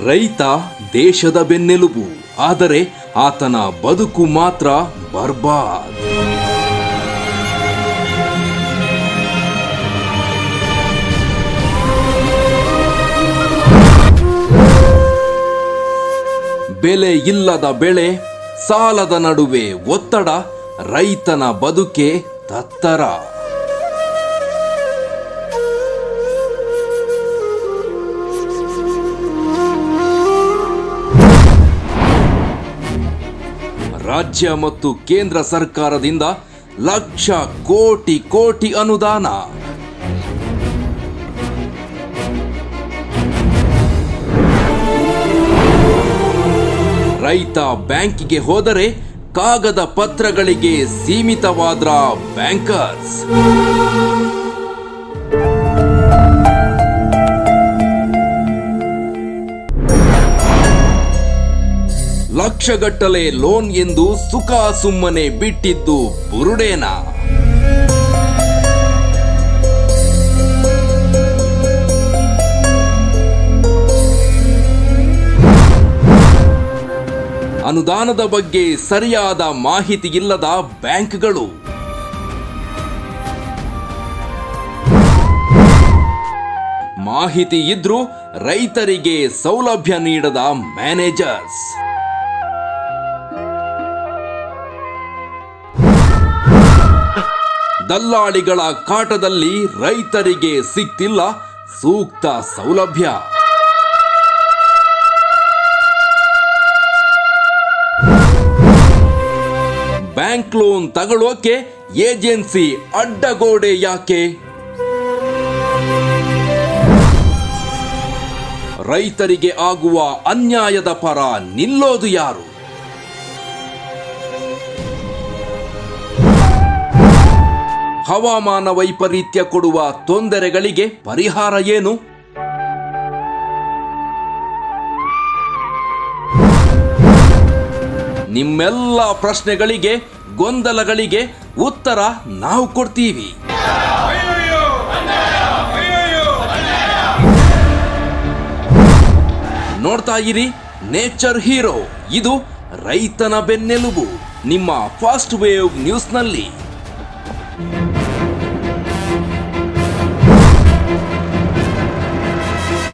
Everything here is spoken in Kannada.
ರೈತ ದೇಶದ ಬೆನ್ನೆಲುಬು, ಆದರೆ ಆತನ ಬದುಕು ಮಾತ್ರ ಬರ್ಬಾದ್. ಬೆಲೆ ಇಲ್ಲದ ಬೆಳೆ, ಸಾಲದ ನಡುವೆ ಒತ್ತಡ, ರೈತನ ಬದುಕೆ ತತ್ತರ. ರಾಜ್ಯ ಮತ್ತು ಕೇಂದ್ರ ಸರ್ಕಾರದಿಂದ ಲಕ್ಷ ಕೋಟಿ ಕೋಟಿ ಅನುದಾನ. ರೈತ ಬ್ಯಾಂಕಿಗೆ ಹೋದರೆ ಕಾಗದ ಪತ್ರಗಳಿಗೆ ಸೀಮಿತವಾದ್ರ ಬ್ಯಾಂಕರ್ಸ್. ಲಕ್ಷಗಟ್ಟಲೆ ಲೋನ್ ಎಂದು ಸುಖ ಸುಮ್ಮನೆ ಬಿಟ್ಟಿದ್ದು ಬುರುಡೇನ? ಅನುದಾನದ ಬಗ್ಗೆ ಸರಿಯಾದ ಮಾಹಿತಿ ಇಲ್ಲದ ಬ್ಯಾಂಕ್ಗಳು. ಮಾಹಿತಿ ಇದ್ರೂ ರೈತರಿಗೆ ಸೌಲಭ್ಯ ನೀಡದ ಮ್ಯಾನೇಜರ್ಸ್. ದಲ್ಲಾಳಿಗಳ ಕಾಟದಲ್ಲಿ ರೈತರಿಗೆ ಸಿಗ್ತಿಲ್ಲ ಸೂಕ್ತ ಸೌಲಭ್ಯ. ಬ್ಯಾಂಕ್ ಲೋನ್ ತಗೊಳ್ಳೋಕೆ ಏಜೆನ್ಸಿ ಅಡ್ಡಗೋಡೆ ಯಾಕೆ? ರೈತರಿಗೆ ಆಗುವ ಅನ್ಯಾಯದ ಪರ ನಿಲ್ಲೋದು ಯಾರು? ಹವಾಮಾನ ವೈಪರೀತ್ಯ ಕೊಡುವ ತೊಂದರೆಗಳಿಗೆ ಪರಿಹಾರ ಏನು? ನಿಮ್ಮೆಲ್ಲ ಪ್ರಶ್ನೆಗಳಿಗೆ, ಗೊಂದಲಗಳಿಗೆ ಉತ್ತರ ನಾವು ಕೊಡ್ತೀವಿ. ನೋಡ್ತಾ ಇರಿ ನೇಚರ್ ಹೀರೋ. ಇದು ರೈತನ ಬೆನ್ನೆಲುಬು, ನಿಮ್ಮ ಫಾಸ್ಟ್ ವೇವ್ ನ್ಯೂಸ್ನಲ್ಲಿ.